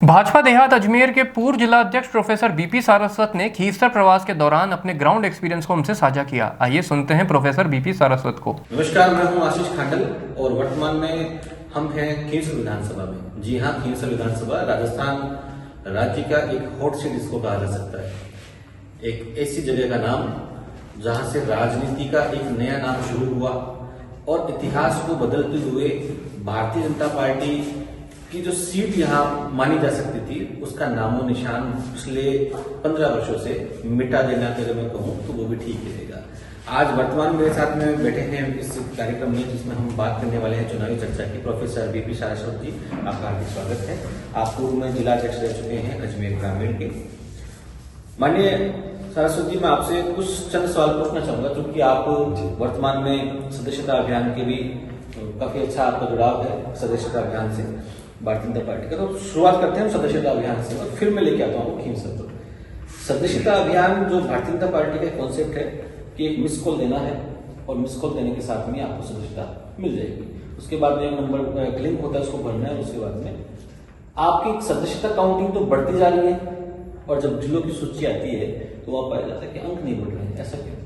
भाजपा देहात अजमेर के पूर्व जिला अध्यक्ष प्रोफेसर बीपी सारस्वत ने खींवसर प्रवास के दौरान अपने ग्राउंड एक्सपीरियंस को हमसे साझा किया। आइए सुनते हैं प्रोफेसर बीपी सारस्वत को। नमस्कार, मैं हूं आशीष खांडल और वर्तमान में हम हैं खींवसर विधानसभा में। जी हां, खींवसर विधानसभा राजस्थान राज्य का एक हॉट सीट इसको कहा जा सकता है। एक ऐसी जगह का नाम जहां से राजनीति का एक नया नाम शुरू हुआ और इतिहास को बदलते हुए भारतीय जनता पार्टी की जो सीट यहाँ मानी जा सकती थी उसका नामो निशान पिछले 15 वर्षों से मिटा देना अगर मैं कहूँ तो वो भी ठीक रहेगा। आज वर्तमान मेरे साथ में बैठे हैं इस कार्यक्रम में जिसमें हम बात करने वाले हैं चुनावी चर्चा की। प्रोफेसर बीपी सारस्वत जी, आपका हार्दिक स्वागत है। आप पूर्व में जिला अध्यक्ष रह चुके हैं अजमेर ग्रामीण के। माननीय सारस्वत जी, मैं आपसे कुछ चंद सवाल पूछना चाहूंगा क्योंकि आप वर्तमान में सदस्यता अभियान के भी काफी अच्छा आपका जुड़ाव है सदस्यता अभियान से भारतीय जनता पार्टी का। तो शुरुआत करते हैं सदस्यता अभियान से और फिर मैं लेके आता हूँ खींवसर पर। सदस्यता अभियान जो भारतीय जनता पार्टी का कॉन्सेप्ट है कि एक मिस कॉल देना है और मिस कॉल देने के साथ में आपको सदस्यता मिल जाएगी। उसके बाद में एक नंबर लिंक होता है, उसको भरना है। उसके बाद में आपकी सदस्यता काउंटिंग तो बढ़ती जा रही है और जब जिलों की सूची आती है तो वह पाया जाता है कि अंक नहीं बढ़ रहे हैं। ऐसा क्यों?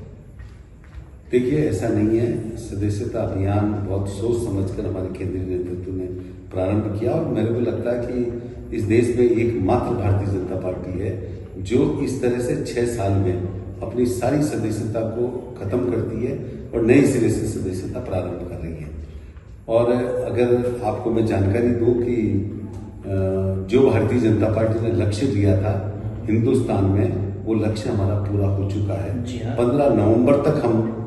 देखिए, ऐसा नहीं है। सदस्यता अभियान बहुत सोच समझकर हमारे केंद्रीय नेतृत्व ने प्रारंभ किया और मेरे को लगता है कि इस देश में एकमात्र भारतीय जनता पार्टी है जो इस तरह से 6 साल में अपनी सारी सदस्यता को खत्म करती है और नए सिरे से सदस्यता प्रारंभ कर रही है। और अगर आपको मैं जानकारी दूं कि जो भारतीय जनता पार्टी ने लक्ष्य दिया था हिंदुस्तान में, वो लक्ष्य हमारा पूरा हो चुका है। 15 नवंबर तक हम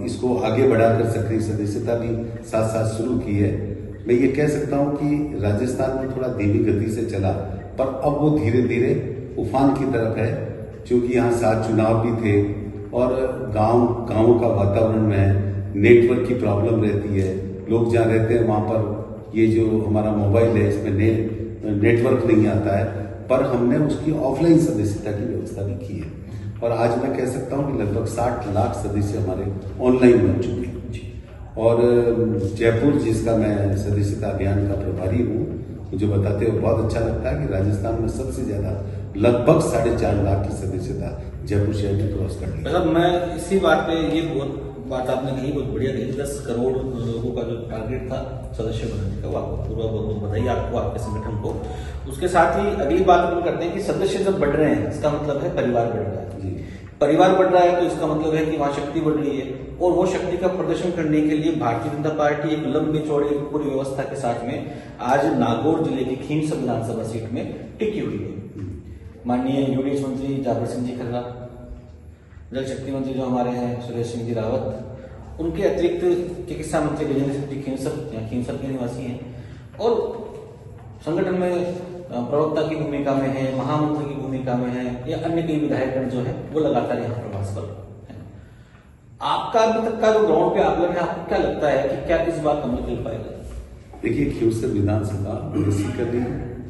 इसको आगे बढ़ाकर सक्रिय सदस्यता भी साथ साथ शुरू की है। मैं ये कह सकता हूं कि राजस्थान में थोड़ा धीमी गति से चला पर अब वो धीरे धीरे उफान की तरफ है, क्योंकि यहाँ 7 चुनाव भी थे और गांव का वातावरण में नेटवर्क की प्रॉब्लम रहती है। लोग जहाँ रहते हैं वहां पर ये जो हमारा मोबाइल है इसमें नेटवर्क नहीं आता है, पर हमने उसकी ऑफलाइन सदस्यता की व्यवस्था भी की है और आज मैं कह सकता हूं कि लगभग 60 लाख सदस्य हमारे ऑनलाइन बन चुके हैं। और जयपुर, जिसका मैं सदस्यता अभियान का प्रभारी हूँ, मुझे बताते हुए बहुत अच्छा लगता है कि राजस्थान में सबसे ज्यादा लगभग 4.5 लाख की सदस्यता जयपुर शहर में क्रॉस कर ली। मतलब मैं इसी बात पे ये बात आपने कही, बहुत बढ़िया कही। 10 करोड़ लोगों का जो टारगेट था सदस्य बनाने का, वो आपको पूरा बहुत बधाई आपको, आपके संगठन को। उसके साथ ही अगली बात हम करते हैं कि सदस्य जब बढ़ रहे हैं इसका मतलब है परिवार बढ़ रहा है। परिवार बढ़ रहा है तो इसका मतलब है कि वहां शक्ति बढ़ रही है और वो शक्ति का प्रदर्शन करने के लिए भारतीय जनता पार्टी एक लंबे चौड़े पूरी व्यवस्था के साथ में आज नागौर जिले की खींवसर विधानसभा सीट में टिकी हुई है। माननीय यूडीएच मंत्री जाबर सिंह जी खन्ना, जल शक्ति मंत्री जो हमारे हैं सुरेश सिंह जी रावत, उनके अतिरिक्त चिकित्सा मंत्री गजेंद्र सिंह जी खींवसर के निवासी हैं और संगठन में प्रवक्ता की भूमिका में है, महामंत्री की भूमिका में है या अन्य कई विधायक जो है वो लगातार यहाँ प्रवास पर है। आपका अभी तक का जो ग्राउंड पे आकलन है, आपको क्या लगता है कि क्या इस बात अमल कर पाएगा? देखिए, खींवसर विधानसभा बेसिकली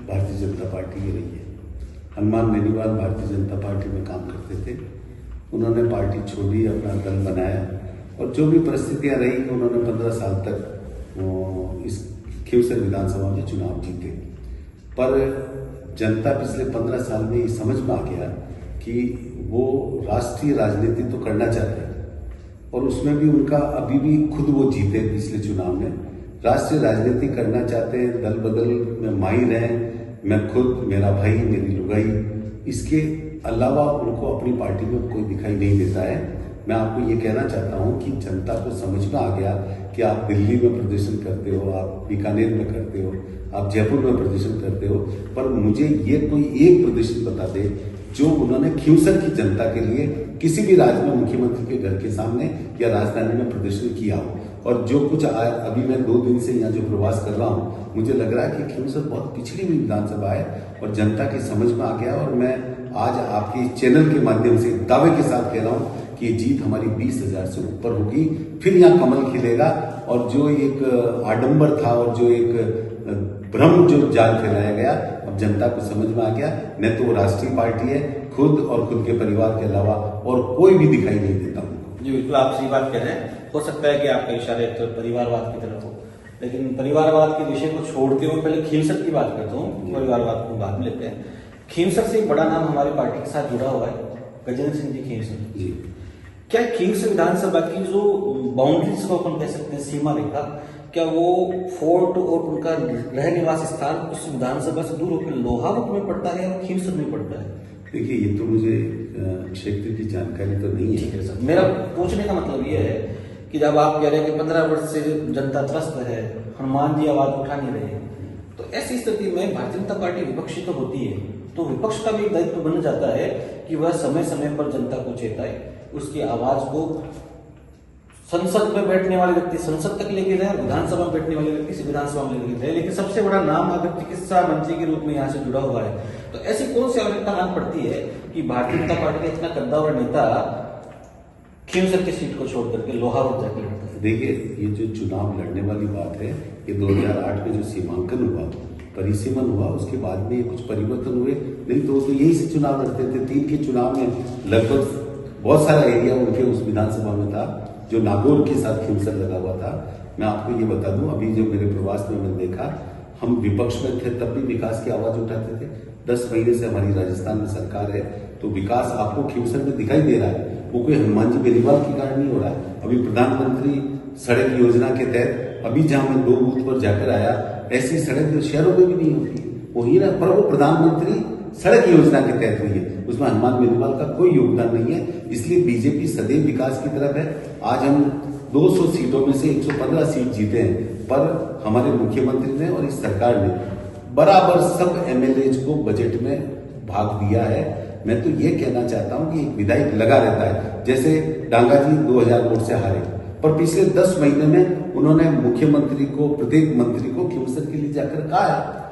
भारतीय जनता पार्टी की रही है। हनुमान बेनीवाल भारतीय जनता पार्टी में काम करते थे, उन्होंने पार्टी छोड़ी, अपना दल बनाया और जो भी परिस्थितियां रही उन्होंने 15 साल तक इस खींवसर विधानसभा में चुनाव जीते। पर जनता पिछले 15 साल में ये समझ में आ गया कि वो राष्ट्रीय राजनीति तो करना चाहते हैं और उसमें भी उनका अभी भी खुद वो जीते पिछले चुनाव में। राष्ट्रीय राजनीति करना चाहते हैं, दल बदल में माहिर हैं, मैं खुद, मेरा भाई, मेरी लुगाई, इसके अलावा उनको अपनी पार्टी में कोई दिखाई नहीं देता है। मैं आपको ये कहना चाहता हूं कि जनता को समझ में आ गया कि आप दिल्ली में प्रदर्शन करते हो, आप बीकानेर में करते हो, आप जयपुर में प्रदर्शन करते हो, पर मुझे ये कोई एक प्रदर्शन बता दे जो उन्होंने खींवसर की जनता के लिए किसी भी राज्य में मुख्यमंत्री के घर के सामने या राजधानी में प्रदर्शन किया हो। और जो कुछ अभी मैं 2 दिन से यहाँ जो प्रवास कर रहा हूँ, मुझे लग रहा है कि खींवसर बहुत पिछड़ी हुई विधानसभा है और जनता की समझ में आ गया। और मैं आज आपके चैनल के माध्यम से दावे के साथ कह रहा हूँ कि ये जीत हमारी 20,000 से ऊपर होगी। फिर यहाँ कमल खिलेगा और जो एक आडंबर था और जो एक भ्रम जो जाल फैलाया गया, अब जनता को समझ में आ गया। न तो वो राष्ट्रीय पार्टी है, खुद और खुद के परिवार के अलावा और कोई भी दिखाई नहीं देता। जी बिल्कुल, आप सही बात कह रहे हैं। हो सकता है कि आपका इशारा तो परिवारवाद की तरफ हो, लेकिन परिवारवाद के विषय को छोड़ते हुए पहले खींवसर की बात करता हूँ, परिवारवाद को बाद में लेते हैं। खींवसर से एक बड़ा नाम हमारी पार्टी के साथ जुड़ा हुआ है, गजेंद्र सिंह जी खींवसर जी। क्या खींवसर विधानसभा की जो बाउंड्रीज को अपन कह सकते हैं, सीमा रेखा, क्या वो फोर्ट और उनका रह निवास स्थान उस विधानसभा से दूर होकर लोहावट में पड़ता है और खींवसर में पड़ता है? देखिए, ये तो मुझे क्षेत्र की जानकारी तो नहीं है। ठीक है सर, मेरा पूछने का मतलब ये है कि जब आप कह रहे हैं कि 15 वर्ष से जनता त्रस्त है, हनुमान जी आवाज उठा नहीं रहे, तो ऐसी स्थिति में भारतीय जनता पार्टी विपक्षी तो होती है, तो विपक्ष का भी दायित्व बन जाता है कि वह समय समय पर जनता को चेताए, उसकी आवाज को संसद में बैठने वाले व्यक्ति संसद तक लेके जाए और विधानसभा में बैठने वाले व्यक्ति विधानसभा में लेके जाए। लेकिन सबसे बड़ा नाम अगर चिकित्सा मंत्री के रूप में यहाँ से जुड़ा हुआ है, तो ऐसी कौन सी आवश्यकता आन पड़ती है कि भारतीय जनता पार्टी का इतना कद्दावर नेता खींवसर की सीट को छोड़ करके लोहावट जाकर लड़ता है? देखिए, ये जो चुनाव लड़ने वाली बात है, ये 2008 में जो सीमांकन हुआ, परिसीमन हुआ, उसके बाद में ये कुछ परिवर्तन हुए, नहीं तो वो तो यही से चुनाव लड़ते थे। 3 के चुनाव में लगभग बहुत सारा एरिया उनके उस विधानसभा में था जो नागौर के साथ खींवसर लगा हुआ था। मैं आपको ये बता दूं, अभी जो मेरे प्रवास में मैंने देखा, हम विपक्ष में थे तब भी विकास की आवाज उठाते थे। 10 महीने से हमारी राजस्थान में सरकार है, तो विकास आपको खींवसर में दिखाई दे रहा है, वो कोई हनुमान जी बेनीवाल के कारण नहीं हो रहा है। अभी प्रधानमंत्री सड़क योजना के तहत अभी जहां मैं 2 बूथ पर जाकर आया, ऐसी सड़क जो शहरों में भी नहीं होती, वो ही ना, पर वो प्रधानमंत्री सड़क योजना के तहत हुई है, उसमें हनुमान बेनीवाल का कोई योगदान नहीं है। इसलिए बीजेपी सदैव विकास की तरफ है। आज हम 200 सीटों में से 115 सीट जीते हैं, पर हमारे मुख्यमंत्री ने और इस सरकार ने बराबर सब एमएलए को बजट में भाग दिया है। मैं तो ये कहना चाहता हूं कि एक विधायक लगा रहता है, जैसे डांगा जी 2000 वोट से हारे, पर पिछले 10 महीने में उन्होंने मुख्यमंत्री को, प्रत्येक मंत्री को खींवसर के लिए जाकर कहा है